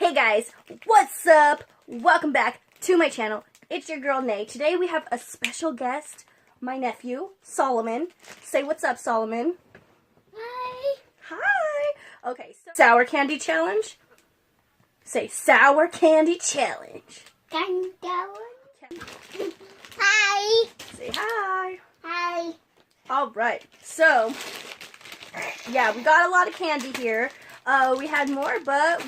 Hey guys, what's up? Welcome back to my channel. It's your girl Nay. Today we have a special guest, my nephew, Solomon. Say what's up, Solomon. Hi. Hi. Okay, so sour candy challenge. Say sour candy challenge. Hi. Say hi. Hi. Alright, so, yeah, we got a lot of candy here. We had more, but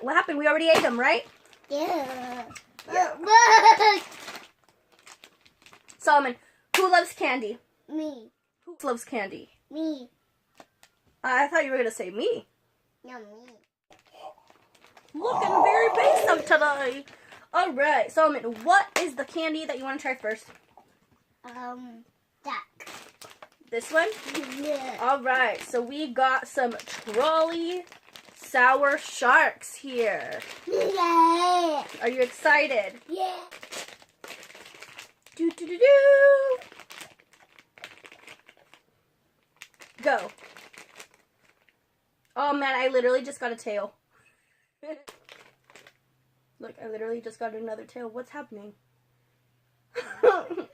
what happened? We already ate them, right? Yeah. Solomon, who loves candy? Me. Who loves candy? Me. I thought you were going to say me. No, me. Looking very basic today. Alright, Solomon, what is the candy that you want to try first? Duck. This one? Yeah. Alright, so we got some trolley sour sharks here. Yeah. Are you excited? Yeah. Do do do do. Go. Oh man, I literally just got a tail. Look, I literally just got another tail. What's happening? Do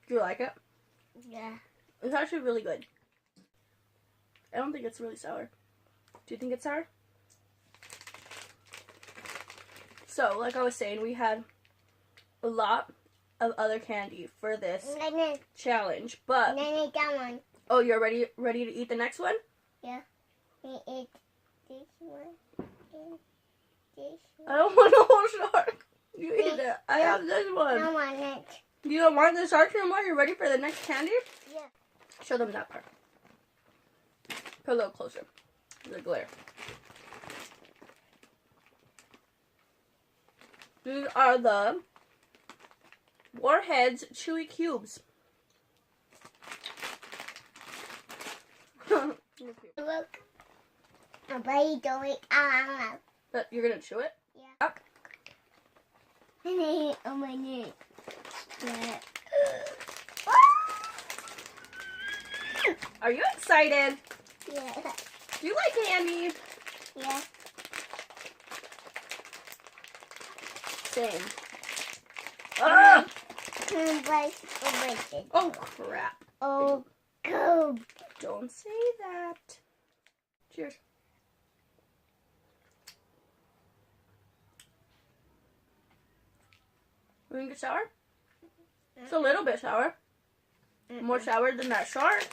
you like it? Yeah. It's actually really good. I don't think it's really sour. Do you think it's sour? So, like I was saying, we had a lot of other candy for this challenge, but that one. oh, you're ready to eat the next one? Yeah. We eat this one. And this one. I don't want the whole shark. You eat it. I have this I one. don't want it. You don't want the shark anymore? You're ready for the next candy? Yeah. Show them that part. Put a little closer. The glare. These are the Warheads Chewy Cubes. Look. I'm ready to eat. But you're gonna chew it? Yeah. And I eat on my neck. Yeah. Are you excited? Yeah. Do you like candy? Yeah. Same. Ah! Oh, Oh crap. oh, go. Don't say that. Cheers. You think it's sour? It's a little bit sour. More sour than that shark.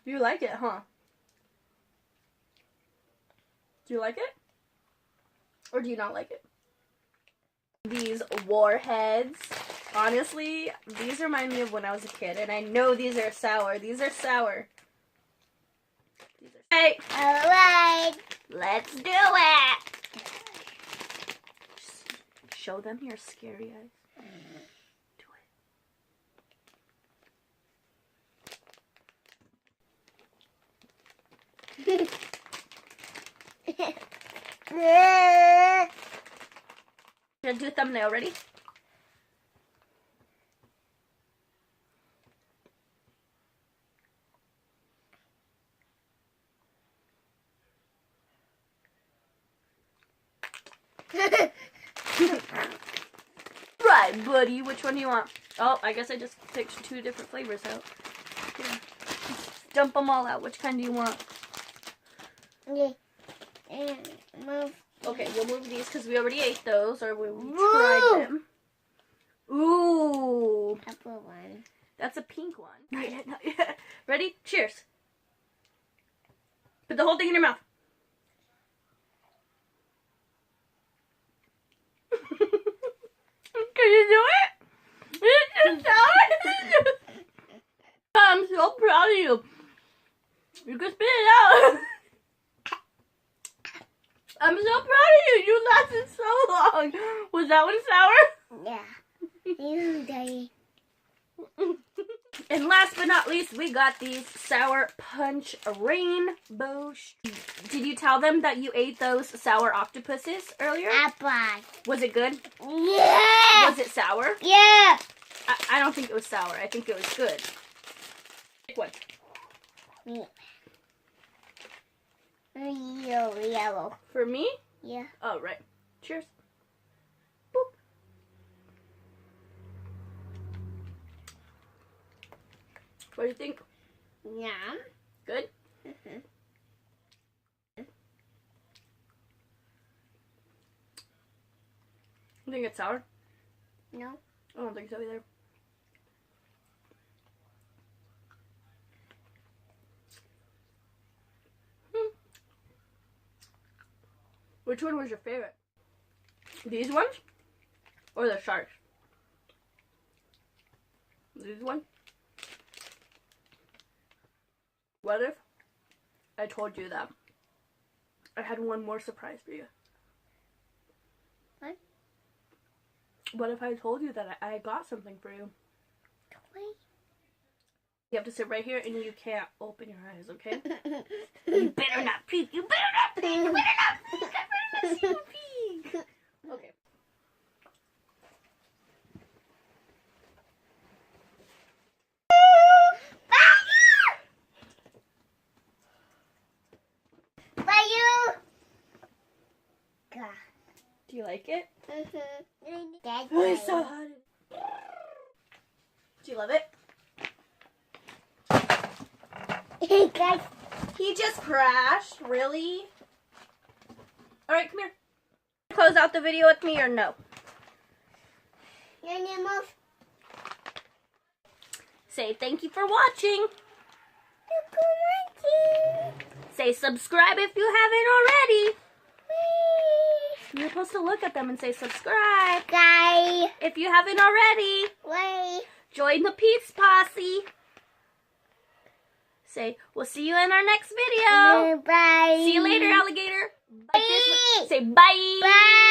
You like it, huh? Do you like it? Or do you not like it? These Warheads, honestly, these remind me of when I was a kid. And I know these are sour. These are sour. Hey, Alright. let's do it. Show them your scary eyes. Do it. Gonna do a thumbnail. Ready? Right, buddy. Which one do you want? Oh, I guess I just picked two different flavors out. Yeah. Dump them all out. Which kind do you want? Okay. And move. Okay, we'll move these because we already ate those, or we tried them. Ooh. Apple one. That's a pink one. Not yet, not yet. Ready? Cheers. Put the whole thing in your mouth. Can you do it? It's just sour. I'm so proud of you. You can spit it out. I'm so proud of you. You lasted so long. Was that one sour? Yeah. You daddy. And last but not least, we got these Sour Punch Rainbow. Did you tell them that you ate those sour octopuses earlier? Apple. Was it good? Yeah. Was it sour? Yeah. I don't think it was sour. I think it was good. Pick one. Yeah. Yellow. For me? Yeah. Oh, right. Cheers. Boop. What do you think? Yum. Good? Mm-hmm. You think it's sour? No. I don't think so either. Which one was your favorite? These ones? Or the sharks? These ones? What if I told you that I had one more surprise for you? What? What if I told you that I got something for you? Wait. You have to sit right here and you can't open your eyes, okay? You better not peek! You better not peek! You better not peek! I better not see you peek! Okay. Do you like it? That's Oh, it's so hot. Do you love it? Guys, He just crashed? Really? Alright, come here. Close out the video with me or no? your name of Say thank you for watching. Say subscribe if you haven't already. You're supposed to look at them and say subscribe. Guy. If you haven't already, Wait. join the Pete's Posse. Say, we'll see you in our next video. Bye. See you later, alligator. Like this. Bye. Say bye. Bye.